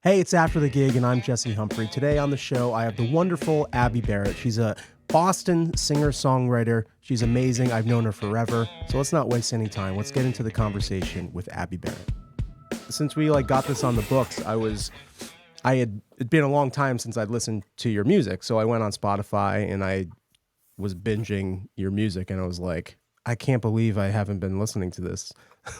Hey, it's After the Gig, and I'm Jesse Humphrey. Today on the show, I have the wonderful Abbie Barrett. She's a Boston singer-songwriter. She's amazing. I've known her forever. So let's not waste any time. Let's get into the conversation with Abbie Barrett. Since we got this on the books, it'd been a long time since I'd listened to your music. So I went on Spotify and I was binging your music, and I was like, I can't believe I haven't been listening to this.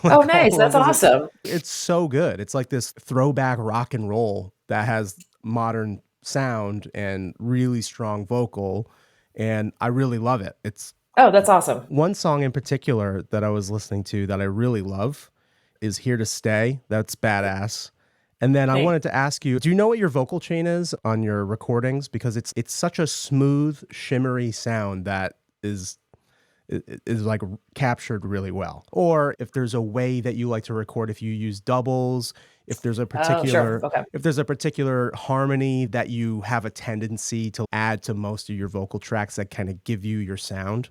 Oh, nice. That's awesome. It's so good. It's like this throwback rock and roll that has modern sound and really strong vocal, and I really love it. It's Oh, that's awesome. one song in particular that I was listening to that I really love is Here to Stay. That's badass. And then I Thanks. wanted to ask you, do you know what your vocal chain is on your recordings? Because it's such a smooth, shimmery sound that is like captured really well. Or if there's a way that you like to record, if you use doubles, if there's a Oh, sure. particular Okay. if there's a particular harmony that you have a tendency to add to most of your vocal tracks that kind of give you your sound.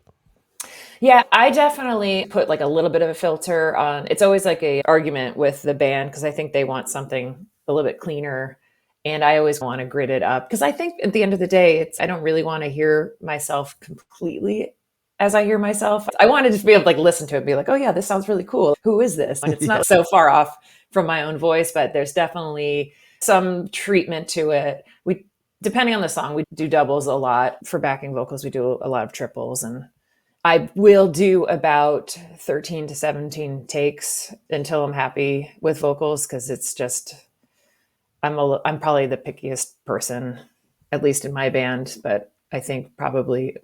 Yeah, I definitely put like a little bit of a filter on. It's always like a argument with the band because I think they want something a little bit cleaner. And I always want to grit it up because I think at the end of the day, I don't really want to hear myself completely as I hear myself. I wanted to be able to like listen to it and be like, oh yeah, this sounds really cool. Who is this? And it's Yeah. not so far off from my own voice, but there's definitely some treatment to it. Depending on the song, we do doubles a lot. For backing vocals, we do a lot of triples, and I will do about 13 to 17 takes until I'm happy with vocals because it's just I'm probably the pickiest person, at least in my band, but I think probably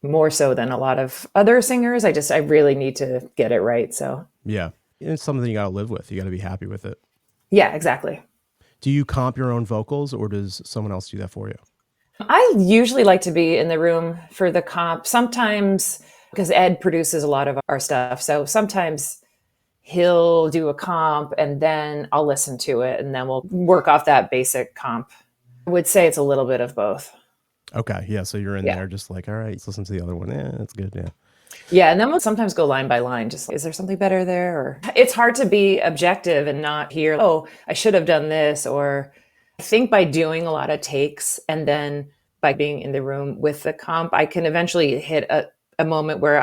more so than a lot of other singers. I really need to get it right. So Yeah. It's something you got to live with. You got to be happy with it. yeah, exactly. Do you comp your own vocals, or does someone else do that for you? I usually like to be in the room for the comp. Sometimes, because Ed produces a lot of our stuff. So sometimes he'll do a comp and then I'll listen to it and then we'll work off that basic comp. I would say it's a little bit of both. Okay. Yeah. So you're in Yeah. there just like, all right, let's listen to the other one. Yeah, that's good. Yeah. Yeah. And then we'll sometimes go line by line. Just, is there something better there? Or it's hard to be objective and not hear, oh, I should have done this. Or I think by doing a lot of takes and then by being in the room with the comp, I can eventually hit a moment where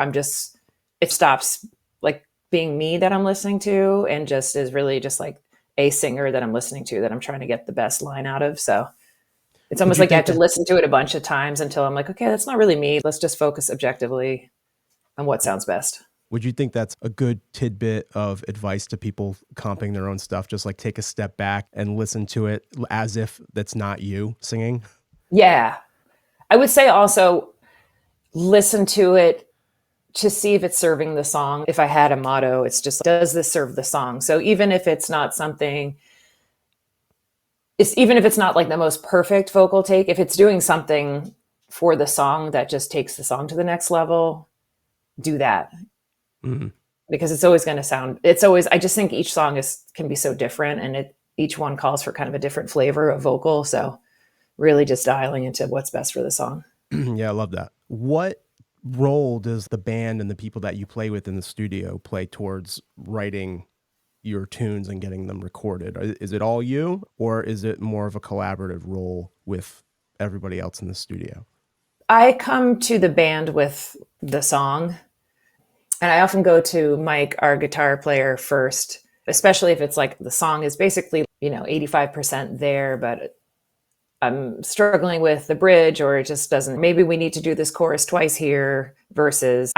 it stops like being me that I'm listening to and just is really just like a singer that I'm listening to that I'm trying to get the best line out of. So it's Would almost you like I think have to that listen to it a bunch of times until I'm like, okay, that's not really me. Let's just focus objectively on what sounds best. Would you think that's a good tidbit of advice to people comping their own stuff? Just like take a step back and listen to it as if that's not you singing. Yeah. I would say also listen to it to see if it's serving the song. If I had a motto, it's just, does this serve the song? So even if it's not something, even if it's not like the most perfect vocal take, if it's doing something for the song that just takes the song to the next level, do that. Mm-hmm. Because it's always going to sound, it's always, I just think each song can be so different and each one calls for kind of a different flavor of vocal. So really just dialing into what's best for the song. Yeah, I love that. What role does the band and the people that you play with in the studio play towards writing your tunes and getting them recorded? Is it all you, or is it more of a collaborative role with everybody else in the studio? I come to the band with the song, and I often go to Mike, our guitar player, first, especially if it's like the song is basically, 85% there, but I'm struggling with the bridge or it just doesn't, maybe we need to do this chorus twice here versus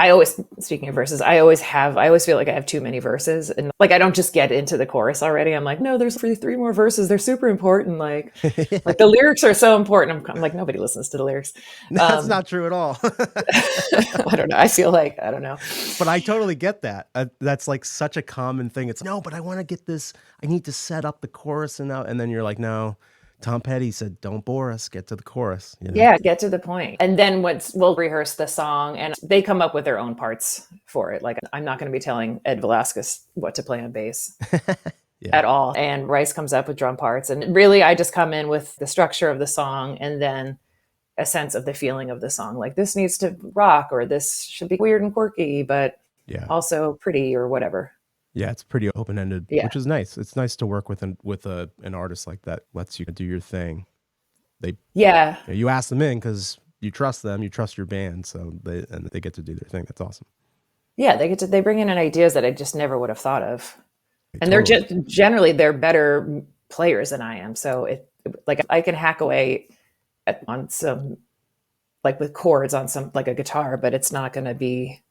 speaking of verses, I always feel like I have too many verses and like, I don't just get into the chorus already. I'm like, no, there's three more verses. They're super important. Like the lyrics are so important. I'm like, nobody listens to the lyrics. That's not true at all. I don't know. I feel like, I don't know. But I totally get that. That's like such a common thing. It's no, but I want to get this. I need to set up the chorus and then you're like, no. Tom Petty said, "Don't bore us. Get to the chorus." Yeah, get to the point. And then we'll rehearse the song, and they come up with their own parts for it. Like I'm not going to be telling Ed Velasquez what to play on bass Yeah. at all. And Rice comes up with drum parts, and really, I just come in with the structure of the song, and then a sense of the feeling of the song. Like this needs to rock, or this should be weird and quirky, but Yeah. also pretty, or whatever. Yeah, it's pretty open-ended, Yeah. which is nice. It's nice to work with an artist like that, lets you do your thing. They Yeah. you ask them in because you trust them, you trust your band, so they get to do their thing. That's awesome. Yeah. They bring in ideas that I just never would have thought of. And they're Totally. generally they're better players than I am. So like I can hack away on some, like with chords on some, like a guitar, but it's not going to be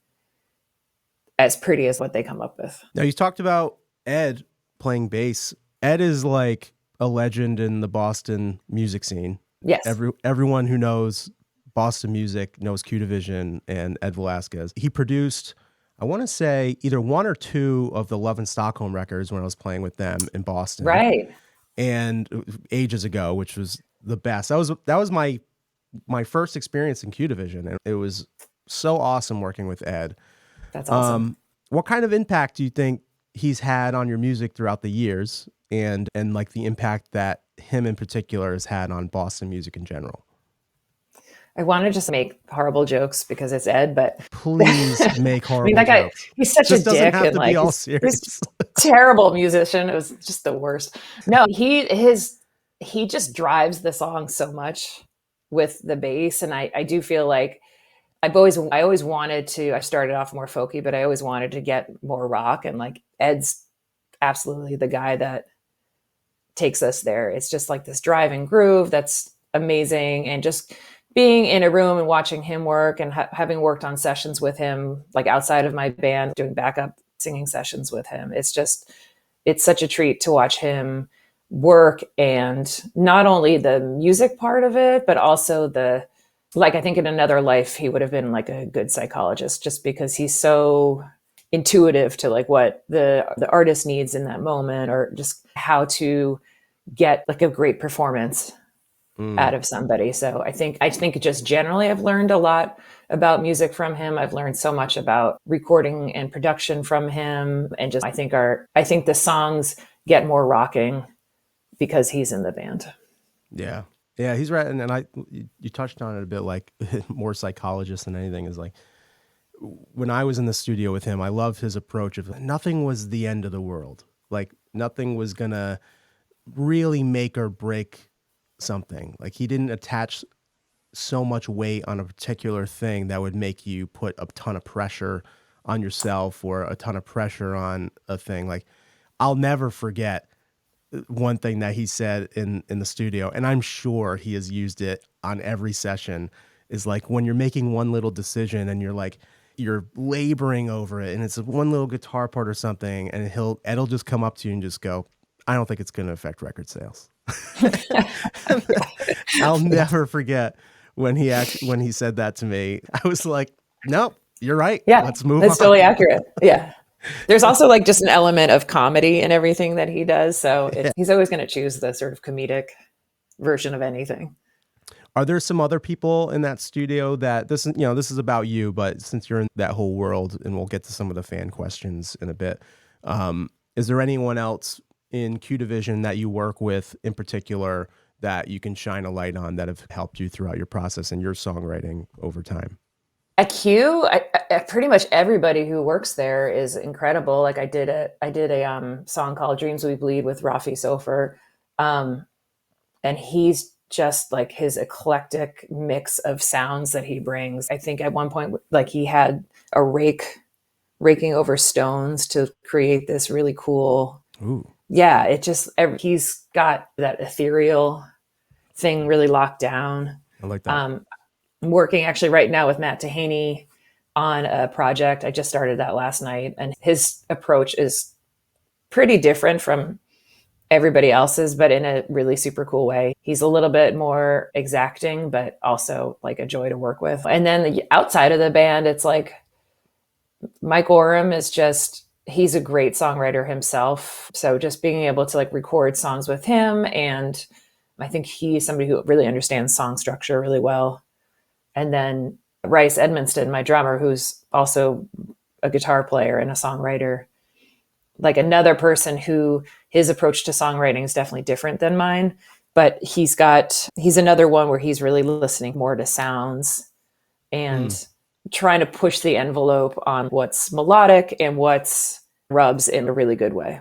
as pretty as what they come up with. Now you talked about Ed playing bass. Ed is like a legend in the Boston music scene. Yes. Everyone who knows Boston music knows Q Division and Ed Velasquez. He produced, I want to say, either one or two of the Love in Stockholm records when I was playing with them in Boston. Right. And ages ago, which was the best. That was my first experience in Q Division, and it was so awesome working with Ed. That's awesome. What kind of impact do you think he's had on your music throughout the years, and like the impact that him in particular has had on Boston music in general? I want to just make horrible jokes because it's Ed, but Please make horrible I mean, that guy, jokes. he's such This a doesn't dick have and to like be all he's serious. terrible musician. It was just the worst. No, he just drives the song so much with the bass, and I do feel like I always wanted to. I started off more folky, but I always wanted to get more rock, and like Ed's absolutely the guy that takes us there. It's just like this driving groove that's amazing, and just being in a room and watching him work and having worked on sessions with him, like outside of my band, doing backup singing sessions with him. It's such a treat to watch him work, and not only the music part of it, but also like, I think in another life, he would have been like a good psychologist just because he's so intuitive to like what the artist needs in that moment, or just how to get like a great performance out of somebody. So I think just generally I've learned a lot about music from him. I've learned so much about recording and production from him, and just I think the songs get more rocking because he's in the band. Yeah. Yeah, he's right. And you touched on it a bit, like more psychologist than anything, is like when I was in the studio with him, I loved his approach of nothing was the end of the world. Like nothing was going to really make or break something. Like he didn't attach so much weight on a particular thing that would make you put a ton of pressure on yourself or a ton of pressure on a thing. Like I'll never forget one thing that he said in the studio, and I'm sure he has used it on every session, is like when you're making one little decision and you're laboring over it and it's one little guitar part or something, and Ed'll just come up to you and just go, I don't think it's going to affect record sales. I'll never forget when he said that to me. I was like, nope, you're right. Yeah, let's move that's on. totally accurate. Yeah. There's also like just an element of comedy in everything that he does. So he's always going to choose the sort of comedic version of anything. Are there some other people in that studio that this is about you, but since you're in that whole world, and we'll get to some of the fan questions in a bit, is there anyone else in Q Division that you work with in particular that you can shine a light on that have helped you throughout your process and your songwriting over time? At Q, I pretty much everybody who works there is incredible. Like I did a song called "Dreams We Bleed" with Rafi Sofer, and he's just like his eclectic mix of sounds that he brings. I think at one point, like he had a raking over stones to create this really cool. Ooh. Yeah, he's got that ethereal thing really locked down. I like that. I'm working actually right now with Matt Tahaney on a project. I just started that last night, and his approach is pretty different from everybody else's, but in a really super cool way. He's a little bit more exacting, but also like a joy to work with. And then outside of the band, it's like Mike Oram he's a great songwriter himself. So just being able to like record songs with him, and I think he's somebody who really understands song structure really well. And then Rice Edmonston, my drummer, who's also a guitar player and a songwriter, like another person who his approach to songwriting is definitely different than mine, but he's another one where he's really listening more to sounds and trying to push the envelope on what's melodic and what's rubs in a really good way.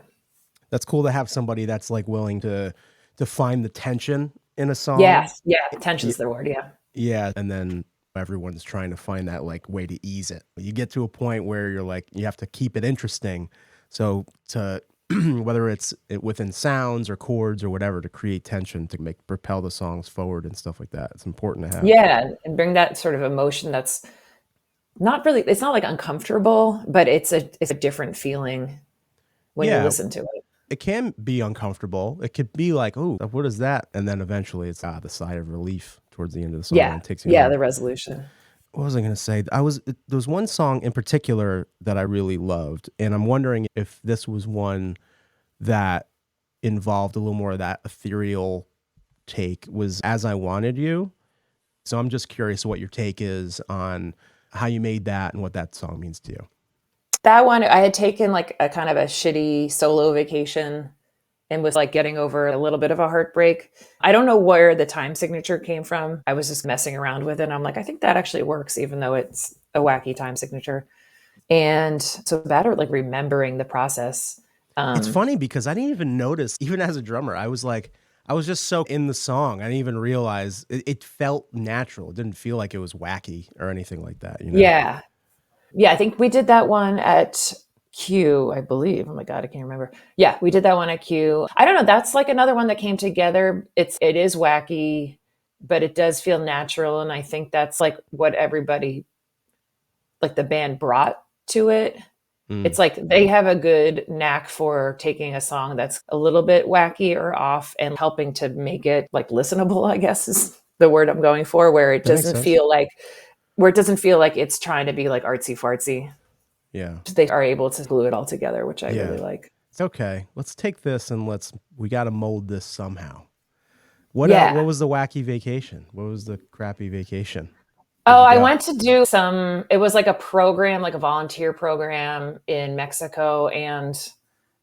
That's cool to have somebody that's like willing to find the tension in a song. Yes. Yeah. Y- Tension's the word. Yeah. Yeah, and then everyone's trying to find that like way to ease it. You get to a point where you're like you have to keep it interesting. So to whether it's within sounds or chords or whatever to create tension to make propel the songs forward and stuff like that. It's important to have. Yeah. And bring that sort of emotion that's not really, it's not like uncomfortable, but it's a different feeling when you Yeah, listen to it. it can be uncomfortable. It could be like, oh, what is that? And then eventually it's the sigh of relief towards the end of the song Yeah. and it takes you Yeah. home. The resolution. What was I going to say? There was one song in particular that I really loved, and I'm wondering if this was one that involved a little more of that ethereal take. Was As I Wanted You. So I'm just curious what your take is on how you made that and what that song means to you. That one, I had taken like a kind of a shitty solo vacation and was like getting over a little bit of a heartbreak. I don't know where the time signature came from. I was just messing around with it. And I'm like, I think that actually works, even though it's a wacky time signature. And so better like remembering the process. It's funny because I didn't even notice, even as a drummer, I was just so in the song. I didn't even realize it felt natural. It didn't feel like it was wacky or anything like that, you know? Yeah. Yeah. I think we did that one at Q, I believe. Oh my God, I can't remember. Yeah, we did that one at Q. I don't know. That's like another one that came together. It is wacky, but it does feel natural. And I think that's like what everybody, like the band brought to it. It's like they have a good knack for taking a song that's a little bit wacky or off and helping to make it like listenable, I guess is the word I'm going for, where it That makes doesn't sense. feel like it's trying to be like artsy fartsy. Yeah. They are able to glue it all together, which I Yeah. really like. It's okay. Let's take this and we got to mold this somehow. What Yeah. was the wacky vacation? What was the crappy vacation? Oh, you I go? went to do it was like a program, like a volunteer program in Mexico. And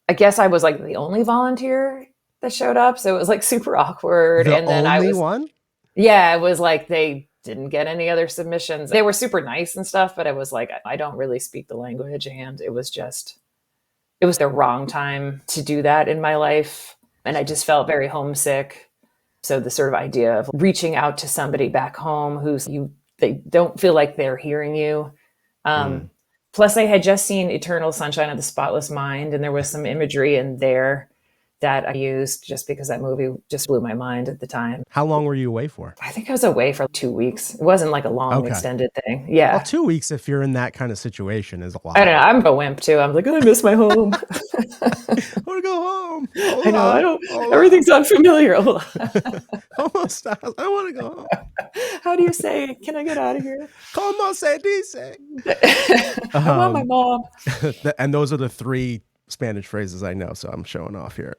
I guess I was like the only volunteer that showed up. So it was like super awkward. The And then only one? yeah, it was like they didn't get any other submissions. They were super nice and stuff, but it was like, I don't really speak the language. And it was the wrong time to do that in my life. And I just felt very homesick. So the sort of idea of reaching out to somebody back home they don't feel like they're hearing you. Plus, I had just seen Eternal Sunshine of the Spotless Mind, and there was some imagery in there that I used just because that movie just blew my mind at the time. How long were you away for? I think I was away for 2 weeks. It wasn't like a long extended thing. Yeah. Well, 2 weeks if you're in that kind of situation is a lot. I don't know. I'm a wimp too. I'm like, oh, I miss my home. I want to go home. I know. Everything's unfamiliar. Almost. I want to go home. How do you say, can I get out of here? Como se dice? I want my mom. And those are the 3 Spanish phrases I know, so I'm showing off here.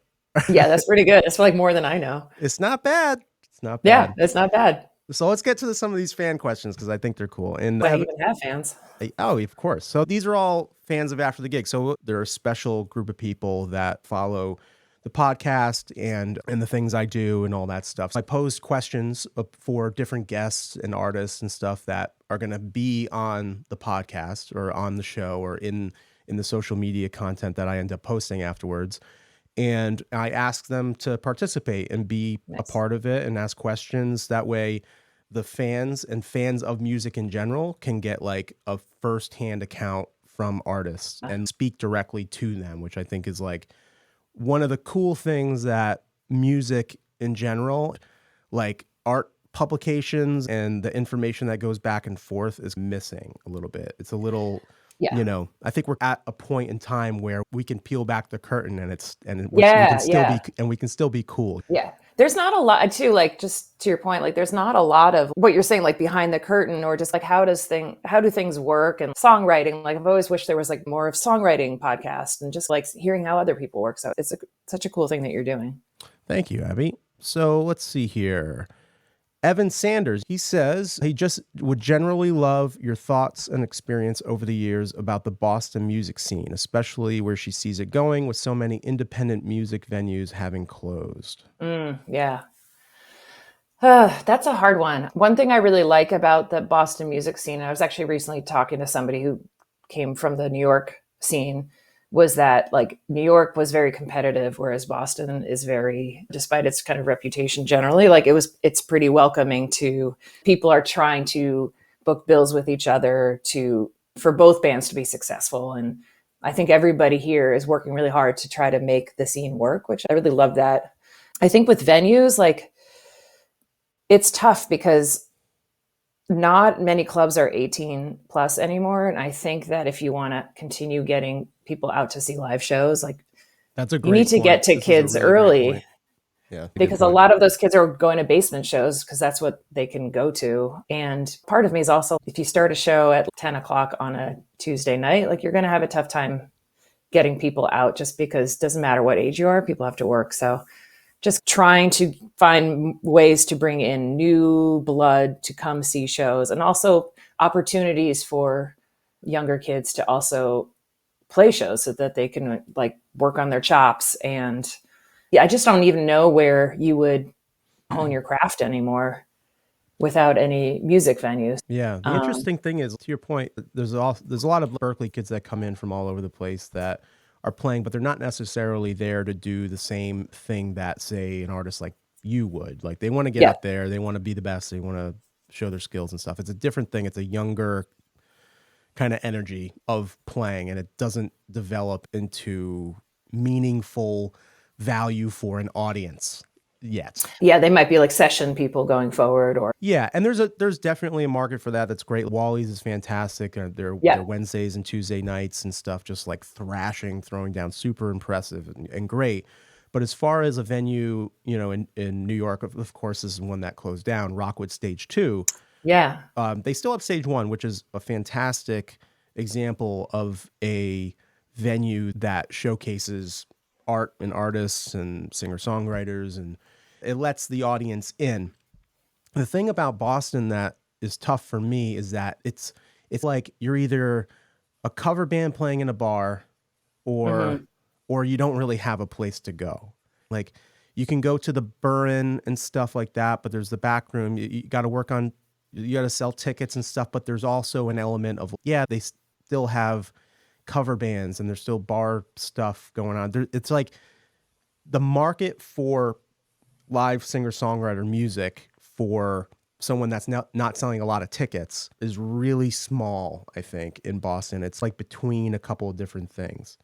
Yeah, that's pretty good. It's like more than I know. It's not bad. It's not bad. Yeah, it's not bad. So let's get to some of these fan questions because I think they're cool. And I even have fans. Oh, of course. So these are all fans of After the Gig. So they're a special group of people that follow the podcast and the things I do and all that stuff. So I posed questions for different guests and artists and stuff that are going to be on the podcast or on the show or in the social media content that I end up posting afterwards. And I ask them to participate and be a part of it and ask questions. That way the fans and fans of music in general can get like a firsthand account from artists and speak directly to them, which I think is like one of the cool things that music in general, like art publications and the information that goes back and forth is missing a little bit. It's a little... Yeah. You know, I think we're at a point in time where we can peel back the curtain and we can still be cool. Yeah. There's not a lot too, like just to your point, like there's not a lot of what you're saying, like behind the curtain or just like how do things work and songwriting. Like I've always wished there was like more of songwriting podcast and just like hearing how other people work. So it's such a cool thing that you're doing. Thank you, Abbie. So let's see here. Evan Sanders, he says he just would generally love your thoughts and experience over the years about the Boston music scene, especially where she sees it going with so many independent music venues having closed. Yeah. That's a hard one. One thing I really like about the Boston music scene, I was actually recently talking to somebody who came from the New York scene, was that like New York was very competitive, whereas Boston is very, despite its kind of reputation generally, like it's pretty welcoming to people are trying to book bills with each other to for both bands to be successful. And I think everybody here is working really hard to try to make the scene work, which I really love that. I think with venues, like it's tough because not many clubs are 18 plus anymore. And I think that if you want to continue getting people out to see live shows, like That's a you need great to get point. to This is a kids really great early point. Yeah, a good because a point. lot of those kids are going to basement shows because that's what they can go to. And part of me is also if you start a show at 10 o'clock on a Tuesday night, like you're going to have a tough time getting people out just because it doesn't matter what age you are, people have to work. So just trying to find ways to bring in new blood to come see shows and also opportunities for younger kids to also play shows so that they can like work on their chops. And yeah, I just don't even know where you would hone your craft anymore without any music venues. Yeah, the Um, interesting thing is, to your point, there's a lot of Berkeley kids that come in from all over the place that are playing, but they're not necessarily there to do the same thing that, say, an artist like you would. Like they want to get yeah, out there, they want to be the best, they want to show their skills and stuff. It's a different thing. It's a younger kind of energy of playing, and it doesn't develop into meaningful value for an audience yet. yeah, they might be like session people going forward, or Yeah, and there's definitely a market for that. That's great. Wally's is fantastic. Their yeah, Wednesdays and Tuesday nights and stuff, just like thrashing, throwing down, super impressive and great. But as far as a venue, in New York, of course, this is one that closed down. Rockwood Stage 2. yeah, They still have Stage 1, which is a fantastic example of a venue that showcases art and artists and singer songwriters, and it lets the audience in. The thing about Boston that is tough for me is that it's like you're either a cover band playing in a bar or mm-hmm. or you don't really have a place to go. Like you can go to the Burren and stuff like that, but there's the back room. You got to work on, you got to sell tickets and stuff, but there's also an element of, yeah, they still have cover bands and there's still bar stuff going on. It's like the market for live singer-songwriter music for someone that's not selling a lot of tickets is really small, I think, in Boston. It's like between a couple of different things.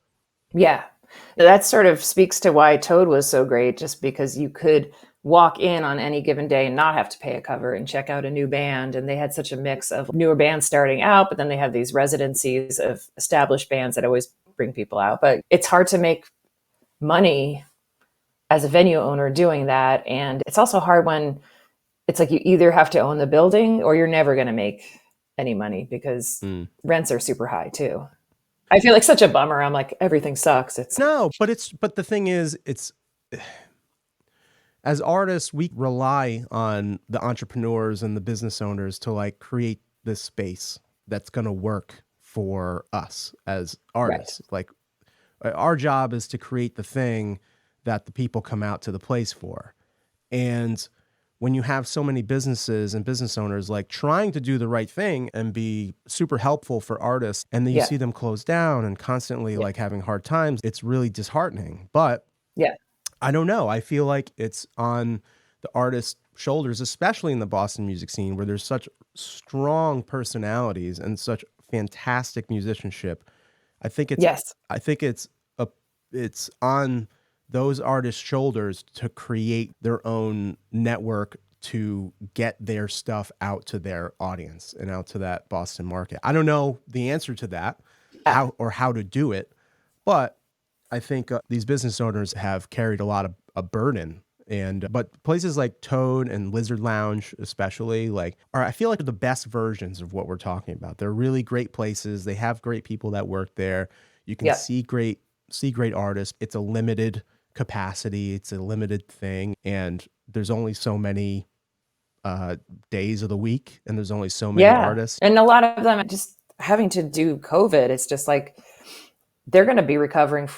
Yeah. That sort of speaks to why Toad was so great, just because you could walk in on any given day and not have to pay a cover and check out a new band. And they had such a mix of newer bands starting out, but then they have these residencies of established bands that always bring people out. But it's hard to make money as a venue owner doing that. And it's also hard when it's like you either have to own the building or you're never going to make any money because Mm. rents are super high too. I feel like such a bummer. I'm like, everything sucks. It's No, but the thing is, it's as artists, we rely on the entrepreneurs and the business owners to like create this space that's going to work for us as right. artists. Like our job is to create the thing that the people come out to the place for. And when you have so many businesses and business owners like trying to do the right thing and be super helpful for artists, and then you Yeah. see them close down and constantly Yeah. like having hard times, it's really disheartening. But Yeah. I don't know. I feel like it's on the artist's shoulders, especially in the Boston music scene where there's such strong personalities and such fantastic musicianship. I think it's Yes. I think it's on those artists' shoulders to create their own network to get their stuff out to their audience and out to that Boston market. I don't know the answer to that, Yeah. how to do it, but I think these business owners have carried a lot of a burden. And but places like Toad and Lizard Lounge, especially, like, are I feel like the best versions of what we're talking about. They're really great places. They have great people that work there. You can Yeah. see great artists. It's a limited capacity. It's a limited thing, and there's only so many days of the week, and there's only so many Yeah. artists. And a lot of them just having to do COVID, it's just like they're going to be recovering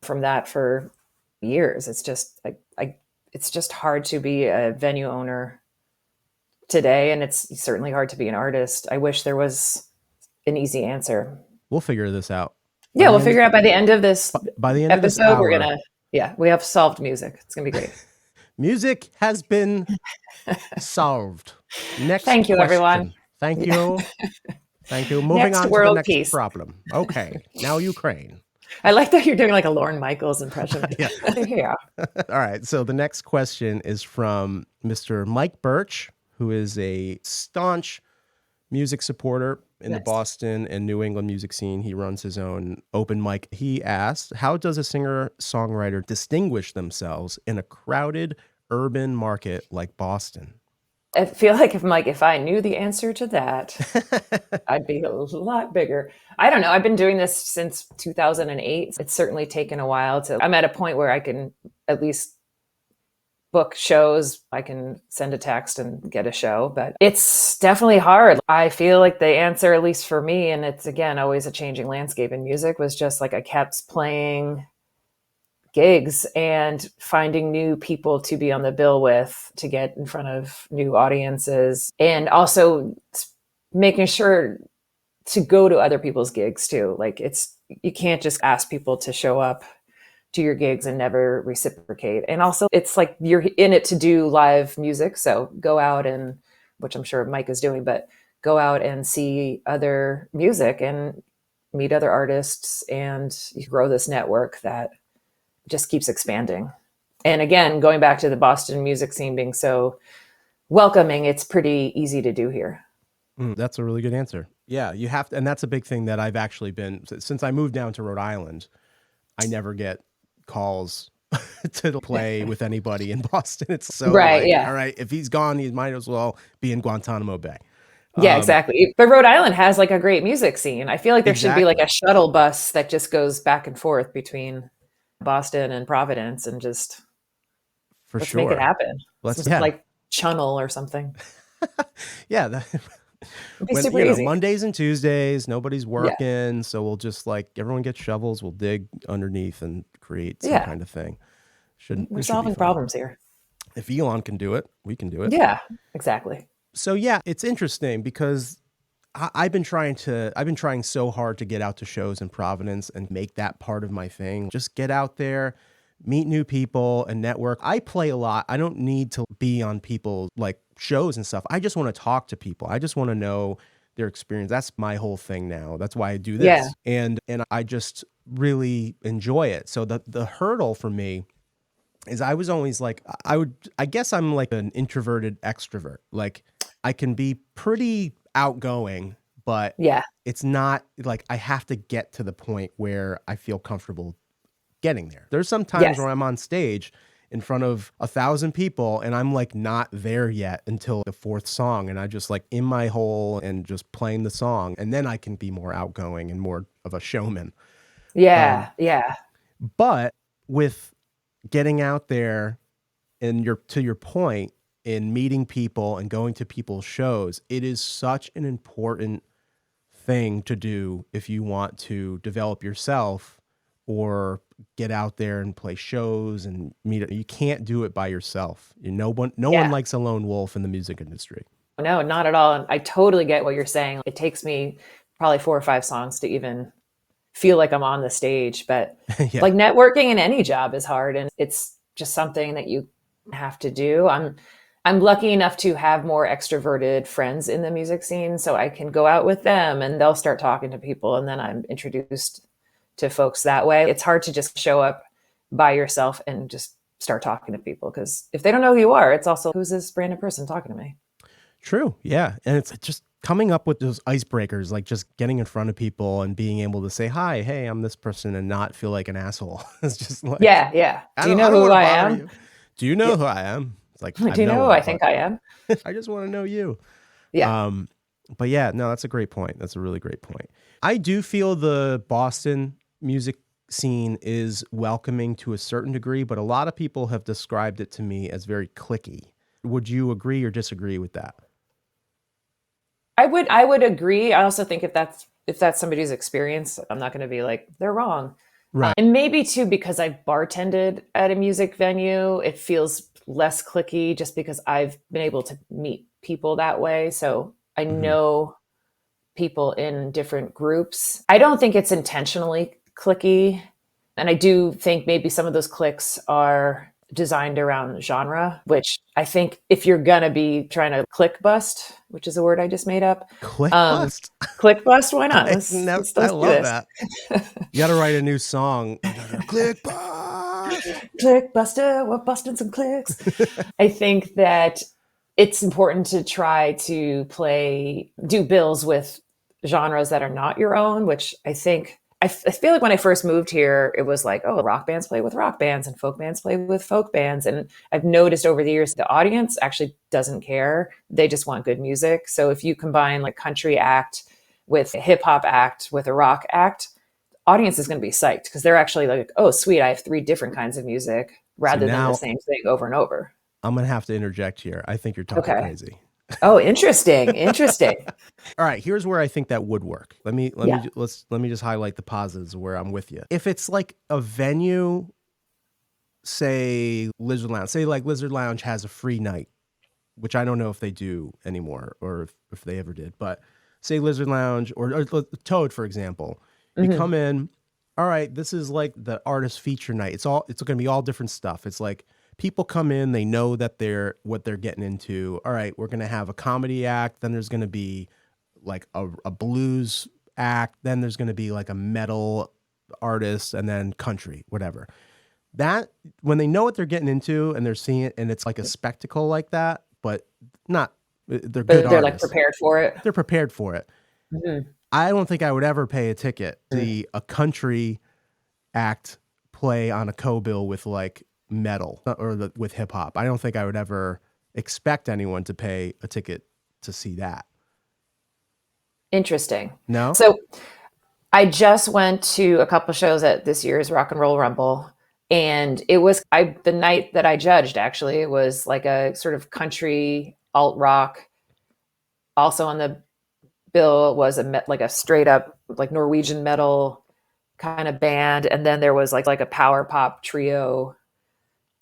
from that for years. It's just like, it's just hard to be a venue owner today. And it's certainly hard to be an artist. I wish there was an easy answer. We'll figure this out. By Yeah, the we'll end, figure out by the end of this by the end of this episode. hour, We have solved music. It's gonna be great. music has been solved. Next Thank you, everyone. question. Thank you. Thank you. Moving Next, on to the world next peace. problem. Okay, now Ukraine. I like that you're doing like a Lorne Michaels impression. Yeah. Yeah. All right. So the next question is from Mr. Mike Birch, who is a staunch music supporter in the Nice. Boston and New England music scene. He runs his own open mic. He asked, how does a singer-songwriter distinguish themselves in a crowded urban market like Boston? I feel like if I knew the answer to that, I'd be a lot bigger. I don't know. I've been doing this since 2008. It's certainly taken a while I'm at a point where I can at least book shows. I can send a text and get a show, but it's definitely hard. I feel like the answer, at least for me, and it's again, always a changing landscape in music, was just like I kept playing gigs and finding new people to be on the bill with, to get in front of new audiences, and also making sure to go to other people's gigs too. Like you can't just ask people to show up to your gigs and never reciprocate. And also it's like you're in it to do live music. So go out and, which I'm sure Mike is doing, but go out and see other music and meet other artists, and you grow this network that just keeps expanding. And again, going back to the Boston music scene being so welcoming, it's pretty easy to do here. That's a really good answer. Yeah, you have to, and that's a big thing that I've actually been, since I moved down to Rhode Island, I never get calls to play with anybody in Boston. It's so Right, like, yeah. all right, if he's gone, he might as well be in Guantanamo Bay. Yeah, exactly. But Rhode Island has like a great music scene. I feel like there should be like a shuttle bus that just goes back and forth between Boston and Providence, and just let's make it happen. Let's like Channel or something. Yeah. It'd be super easy. Mondays and Tuesdays, nobody's working. So we'll just like, everyone gets shovels, we'll dig underneath and create some kind of thing. We're solving problems here. If Elon can do it, we can do it. Yeah, exactly. So yeah, it's interesting because I've been trying so hard to get out to shows in Providence and make that part of my thing. Just get out there, meet new people and network. I play a lot. I don't need to be on people's like shows and stuff. I just want to talk to people. I just want to know their experience. That's my whole thing now. That's why I do this. Yeah. And I just really enjoy it. So the hurdle for me is I was always like, I guess I'm like an introverted extrovert. Like I can be pretty outgoing, but it's not like I have to get to the point where I feel comfortable getting there. There's some times where I'm on stage in front of 1,000 people and I'm like not there yet until the fourth song, and I just like in my hole and just playing the song, and then I can be more outgoing and more of a showman. Yeah. But with getting out there and to your point, in meeting people and going to people's shows, it is such an important thing to do if you want to develop yourself or get out there and play shows and meet. You can't do it by yourself. No one likes a lone wolf in the music industry. No, not at all. And I totally get what you're saying. It takes me probably 4 or 5 songs to even feel like I'm on the stage, but like networking in any job is hard, and it's just something that you have to do. I'm lucky enough to have more extroverted friends in the music scene, so I can go out with them and they'll start talking to people, and then I'm introduced to folks that way. It's hard to just show up by yourself and just start talking to people, because if they don't know who you are, it's also, who's this random person talking to me? True. Yeah. And it's just coming up with those icebreakers, like just getting in front of people and being able to say, hi, hey, I'm this person, and not feel like an asshole. It's just like, yeah. Do you know who I am? Do you know who I am? It's like, do you know who I think I am? I just want to know you. Yeah. But yeah, no, that's a great point. That's a really great point. I do feel the Boston music scene is welcoming to a certain degree, but a lot of people have described it to me as very cliquey. Would you agree or disagree with that? I would agree. I also think if that's somebody's experience, I'm not going to be like, they're wrong. Right. And maybe too, because I've bartended at a music venue, it feels less cliquey just because I've been able to meet people that way. So I know people in different groups. I don't think it's intentionally clicky. And I do think maybe some of those clicks are designed around genre, which I think if you're going to be trying to click bust, which is a word I just made up, Click bust? click bust, why not? Let's I do love this. that. You got to write a new song. Click bust. Click buster, we're busting some clicks. I think that it's important to try to do bills with genres that are not your own, which I think, I feel like when I first moved here, it was like, oh, rock bands play with rock bands and folk bands play with folk bands. And I've noticed over the years, the audience actually doesn't care. They just want good music. So if you combine like country act with a hip hop act with a rock act, audience is going to be psyched because they're actually like, oh, sweet, I have 3 different kinds of music rather than the same thing over and over. I'm going to have to interject here. I think you're talking crazy. Oh, interesting. Interesting. All right, here's where I think that would work. Let me just highlight the positives where I'm with you. If it's like a venue, say Lizard Lounge, say like Lizard Lounge has a free night, which I don't know if they do anymore or if they ever did, but say Lizard Lounge or Toad, for example, you come in, all right, this is like the artist feature night. It's going to be all different stuff. It's like people come in, they know that what they're getting into. All right, we're going to have a comedy act. Then there's going to be like a blues act. Then there's going to be like a metal artist and then country, whatever. That when they know what they're getting into and they're seeing it and it's like a spectacle like that, but not, they're good They're artists. like prepared for it. They're prepared for it. Mm-hmm. I don't think I would ever pay a ticket to see a country act play on a co-bill with like metal or with hip hop. I don't think I would ever expect anyone to pay a ticket to see that. Interesting. No? So I just went to a couple shows at this year's Rock and Roll Rumble, and it was the night that I judged, actually. It was like a sort of country alt rock. Also on the bill was like a straight up like Norwegian metal kind of band, and then there was like a power pop trio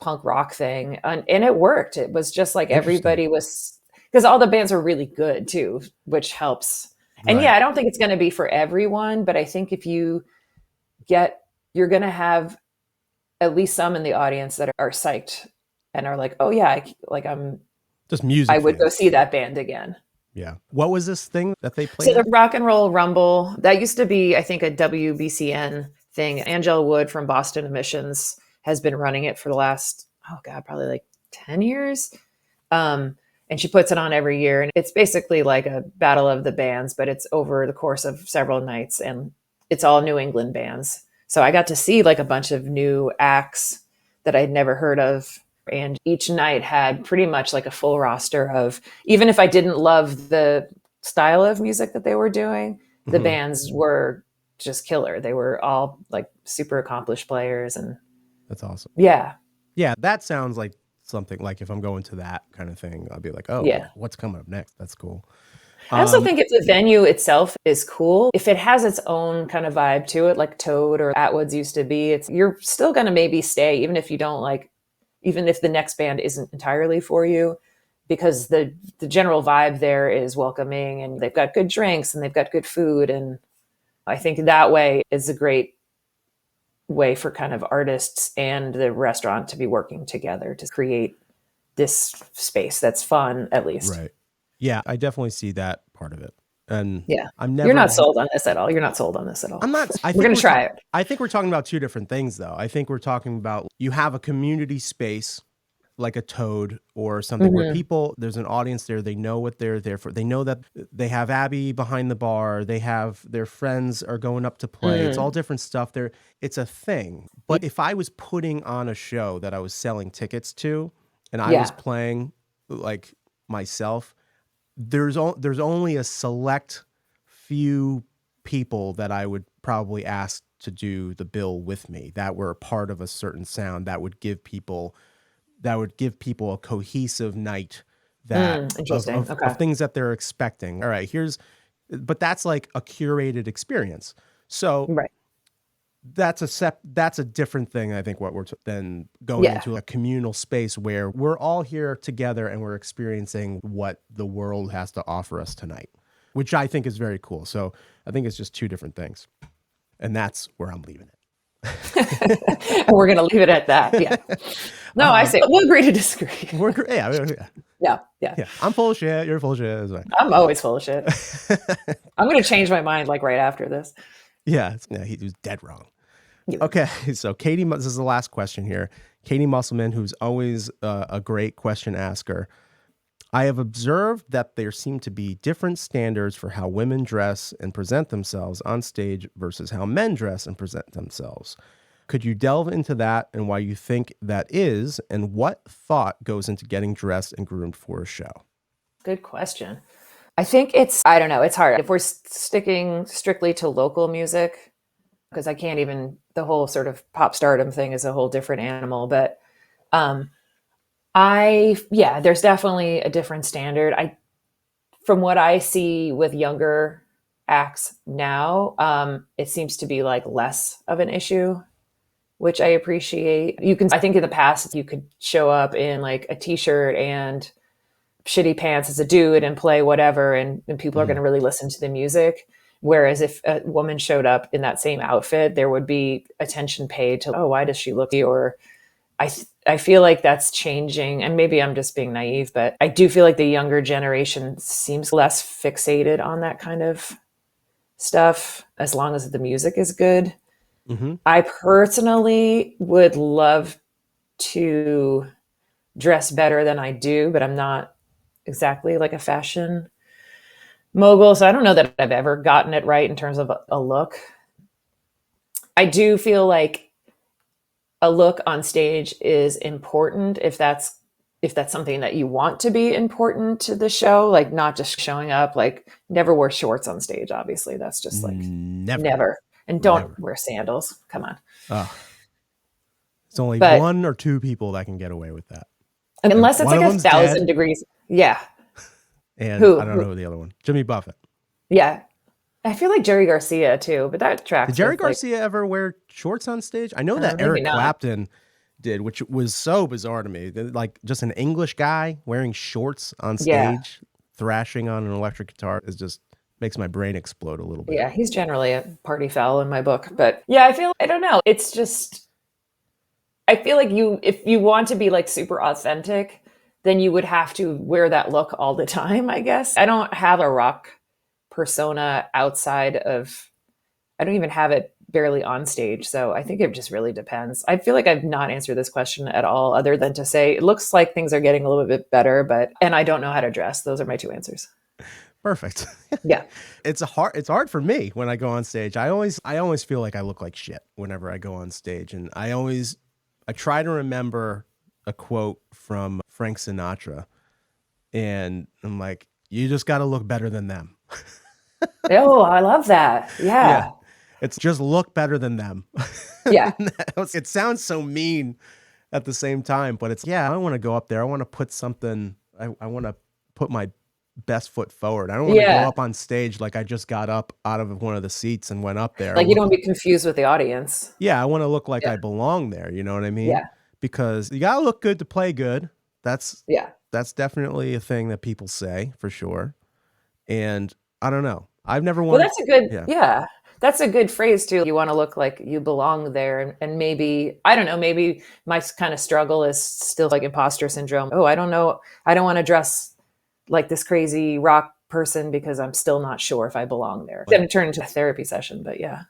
punk rock thing, and it worked. It was just like everybody was, because all the bands were really good too, which helps. And yeah, I don't think it's going to be for everyone, but I think if you're going to have at least some in the audience that are psyched and are like, oh yeah, I'm just music. I would go see that band again. Yeah. What was this thing that they played? So the Rock and Roll Rumble, that used to be, I think, a WBCN thing. Angela Wood from Boston Emissions has been running it for the last, probably like 10 years. And she puts it on every year. And it's basically like a battle of the bands, but it's over the course of several nights. And it's all New England bands. So I got to see like a bunch of new acts that I'd never heard of. And each night had pretty much like a full roster of, even if I didn't love the style of music that they were doing, the bands were just killer. They were all like super accomplished players. And that's awesome. Yeah. Yeah. That sounds like something like if I'm going to that kind of thing, I'll be like, oh, yeah, what's coming up next? That's cool. I also think if the venue itself is cool, if it has its own kind of vibe to it, like Toad or Atwood's used to be, you're still going to maybe stay, even if you don't even if the next band isn't entirely for you, because the general vibe there is welcoming and they've got good drinks and they've got good food. And I think that way is a great way for kind of artists and the restaurant to be working together to create this space that's fun, at least. Right. Yeah, I definitely see that part of it. And yeah, you're not sold on this at all. You're not sold on this at all. I'm not. We're going to try it. I think we're talking about two different things, though. I think we're talking about you have a community space like a Toad or something where there's an audience there. They know what they're there for. They know that they have Abbie behind the bar. They have their friends are going up to play. It's all different stuff there. It's a thing. But if I was putting on a show that I was selling tickets to and I was playing like myself, there's only a select few people that I would probably ask to do the bill with me that were a part of a certain sound that would give people a cohesive night of things that they're expecting. All right, but that's like a curated experience. So that's a different thing. I think what we're than going into a communal space where we're all here together and we're experiencing what the world has to offer us tonight, which I think is very cool. So I think it's just two different things. And that's where I'm leaving it. And we're going to leave it at that. Yeah. No, I say we'll agree to disagree. Yeah. I'm full of shit. You're full of shit. It's fine. I'm always full of shit. I'm going to change my mind like right after this. Yeah, he was dead wrong. Okay, so Katie, this is the last question here. Katie Musselman, who's always a great question asker. I have observed that there seem to be different standards for how women dress and present themselves on stage versus how men dress and present themselves. Could you delve into that and why you think that is, and what thought goes into getting dressed and groomed for a show? Good question. I think I don't know, it's hard. If we're sticking strictly to local music, because I can't even, the whole sort of pop stardom thing is a whole different animal, but there's definitely a different standard. From what I see with younger acts now, it seems to be like less of an issue, which I appreciate. I think in the past you could show up in like a t-shirt and shitty pants as a dude and play whatever, and people are going to really listen to the music. Whereas if a woman showed up in that same outfit, there would be attention paid to, oh, why does she look? Or I feel like that's changing, and maybe I'm just being naive, but I do feel like the younger generation seems less fixated on that kind of stuff, as long as the music is good. Mm-hmm. I personally would love to dress better than I do, but I'm not exactly like a fashion mogul, so I don't know that I've ever gotten it right in terms of a look. I do feel like a look on stage is important if that's something that you want to be important to the show, like not just showing up. Like, never wear shorts on stage, obviously. That's just like never. And don't wear sandals. Come on. It's only one or two people that can get away with that. And unless it's like 1,000 degrees. Yeah. And I don't know the other one. Jimmy Buffett. Yeah. I feel like Jerry Garcia too, but that tracks. Did Jerry Garcia ever wear shorts on stage? I know that Eric Clapton did, which was so bizarre to me. Like, just an English guy wearing shorts on stage, thrashing on an electric guitar makes my brain explode a little bit. Yeah, he's generally a party foul in my book. But yeah, I don't know. It's just, I feel like if you want to be like super authentic, then you would have to wear that look all the time, I guess. I don't have a rock persona outside of, I don't even have it barely on stage. So I think it just really depends. I feel like I've not answered this question at all, other than to say it looks like things are getting a little bit better, and I don't know how to dress. Those are my two answers. Perfect. Yeah. It's hard for me when I go on stage. I always feel like I look like shit whenever I go on stage. And I try to remember a quote from Frank Sinatra, and I'm like, you just got to look better than them. Oh, I love that. Yeah. It's just look better than them. Yeah. It sounds so mean at the same time, but I want to go up there. I want to put something, I want to put my best foot forward. I don't want to go up on stage like I just got up out of one of the seats and went up there. Like, you don't be confused with the audience. Yeah, I want to look like I belong there. You know what I mean? Yeah. Because you got to look good to play good. That's definitely a thing that people say, for sure. And I don't know. I've never wanted. Well, that's a good, that's a good phrase too. You want to look like you belong there. And maybe, I don't know, maybe my kind of struggle is still like imposter syndrome. Oh, I don't know. I don't want to dress like this crazy rock person because I'm still not sure if I belong there. It's going to turn into a therapy session, but yeah.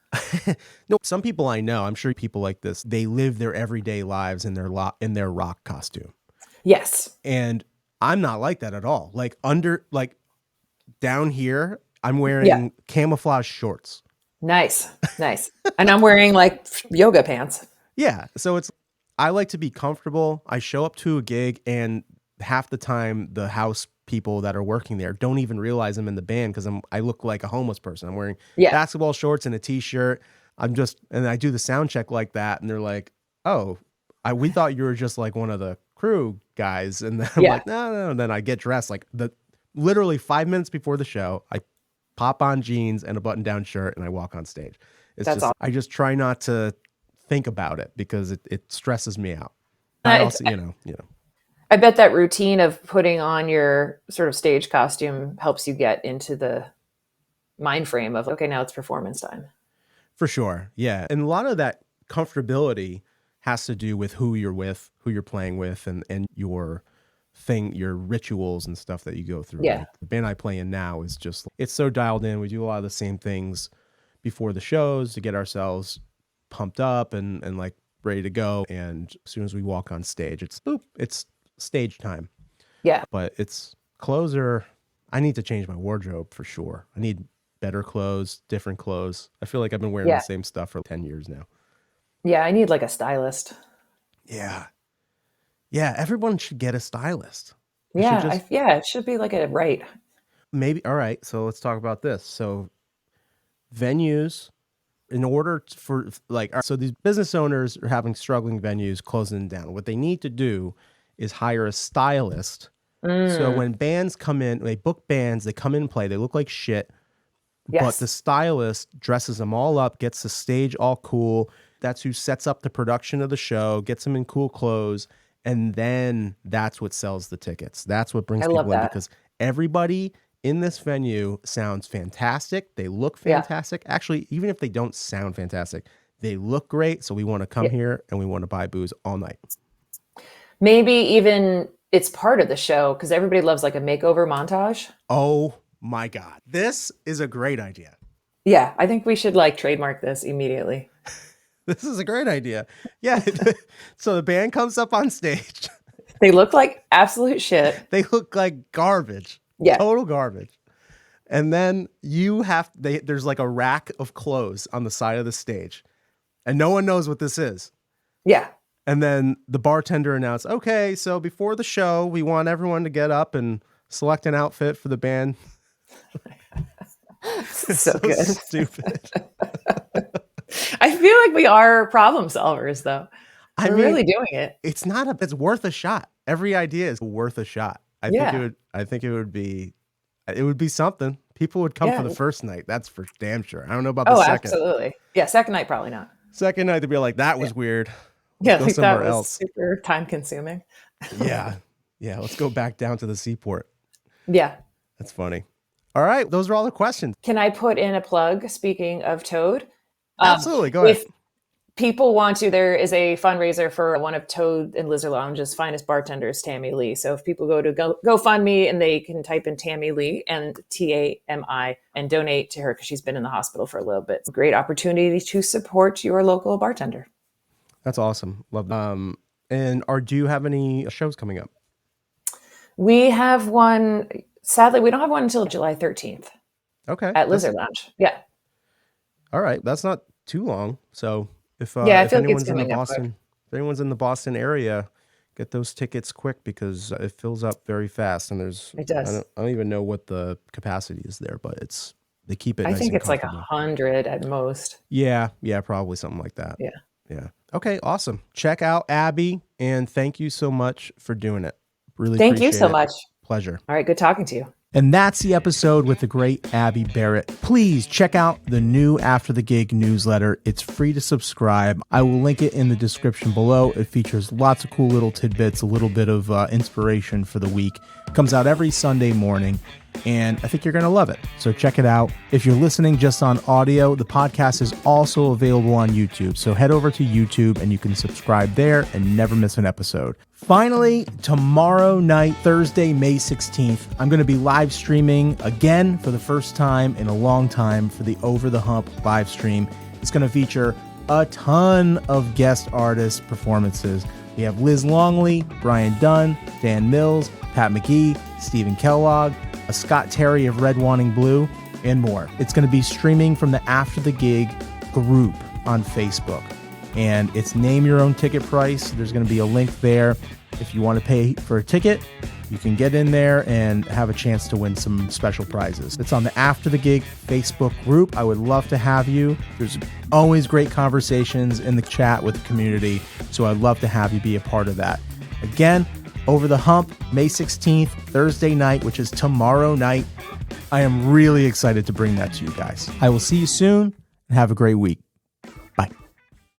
No, some people I know, I'm sure people like this, they live their everyday lives in their rock costume. Yes. And I'm not like that at all. Like down here, I'm wearing camouflage shorts. Nice. And I'm wearing like yoga pants. Yeah. So I like to be comfortable. I show up to a gig, and half the time the house people that are working there don't even realize I'm in the band because I look like a homeless person. I'm wearing basketball shorts and a t-shirt. And I do the sound check like that, and they're like, oh, we thought you were just like one of the crew guys. And then I'm like, no. And then I get dressed like literally 5 minutes before the show. I pop on jeans and a button-down shirt, and I walk on stage. Awesome. I just try not to think about it because it stresses me out. I also, I bet that routine of putting on your sort of stage costume helps you get into the mind frame of, okay, now it's performance time. For sure. Yeah. And a lot of that comfortability has to do with who you're with, who you're playing with, and your rituals and stuff that you go through. Yeah. Like the band I play in now is just, it's so dialed in. We do a lot of the same things before the shows to get ourselves pumped up and like ready to go. And as soon as we walk on stage, it's stage time. Yeah. But it's closer. I need to change my wardrobe for sure. I need better clothes, different clothes. I feel like I've been wearing the same stuff for 10 years now. Yeah, I need like a stylist. Yeah. Yeah, everyone should get a stylist. It should be like a right. Maybe. All right. So let's talk about this. So venues, in order for so these business owners are having struggling venues closing down. What they need to do is hire a stylist. So when bands come in, they book bands, they come in and play, they look like shit. Yes. But the stylist dresses them all up, gets the stage all cool. That's who sets up the production of the show, gets them in cool clothes. And then that's what sells the tickets. That's what brings people in, because everybody in this venue sounds fantastic. They look fantastic. Yeah. Actually, even if they don't sound fantastic, they look great. So we want to come here and we want to buy booze all night. Maybe even it's part of the show because everybody loves like a makeover montage. Oh my God. This is a great idea. Yeah, I think we should like trademark this immediately. This is a great idea. Yeah. So the band comes up on stage. They look like absolute shit. They look like garbage. Yeah. Total garbage. And then there's like a rack of clothes on the side of the stage. And no one knows what this is. Yeah. And then the bartender announced, okay, so before the show, we want everyone to get up and select an outfit for the band. So good. Stupid. I feel like we are problem solvers, though. We're really doing it. It's worth a shot. Every idea is worth a shot. I think it would be something. People would come for the first night. That's for damn sure. I don't know about the second. Oh, absolutely. Yeah, second night, probably not. Second night, they'd be like, that was weird. Let's go somewhere that was else. Super time consuming. Yeah. Let's go back down to the seaport. Yeah. That's funny. All right. Those are all the questions. Can I put in a plug? Speaking of Toad. Absolutely. Go ahead. If people want to, there is a fundraiser for one of Toad and Lizard Lounge's finest bartenders, Tammy Lee. So if people go to GoFundMe and they can type in Tammy Lee and TAMI and donate to her because she's been in the hospital for a little bit. It's a great opportunity to support your local bartender. That's awesome. Love that. And do you have any shows coming up? We have one. Sadly, we don't have one until July 13th. Okay. At Lizard Lounge. Yeah. All right. That's not too long. So if anyone's in the Boston area, get those tickets quick because it fills up very fast. And it does. I don't even know what the capacity is there, but they keep it. I think it's like 100 at most. Yeah. Probably something like that. Yeah. Okay. Awesome. Check out Abbie and thank you so much for doing it. Really thank you so much. Pleasure. All right. Good talking to you. And that's the episode with the great Abbie Barrett. Please check out the new After the Gig newsletter. It's free to subscribe. I will link it in the description below. It features lots of cool little tidbits, a little bit of inspiration for the week. It comes out every Sunday morning, and I think you're going to love it. So check it out. If you're listening just on audio, the podcast is also available on YouTube. So head over to YouTube and you can subscribe there and never miss an episode. Finally, tomorrow night, Thursday, May 16th, I'm going to be live streaming again for the first time in a long time for the Over the Hump live stream. It's going to feature a ton of guest artist performances. We have Liz Longley, Brian Dunn, Dan Mills, Pat McGee, Stephen Kellogg, a Scott Terry of Red Wanting Blue, and more. It's going to be streaming from the After the Gig group on Facebook. And it's name your own ticket price. There's going to be a link there. If you want to pay for a ticket, you can get in there and have a chance to win some special prizes. It's on the After the Gig Facebook group. I would love to have you. There's always great conversations in the chat with the community. So I'd love to have you be a part of that. Again, Over the Hump, May 16th, Thursday night, which is tomorrow night. I am really excited to bring that to you guys. I will see you soon and have a great week.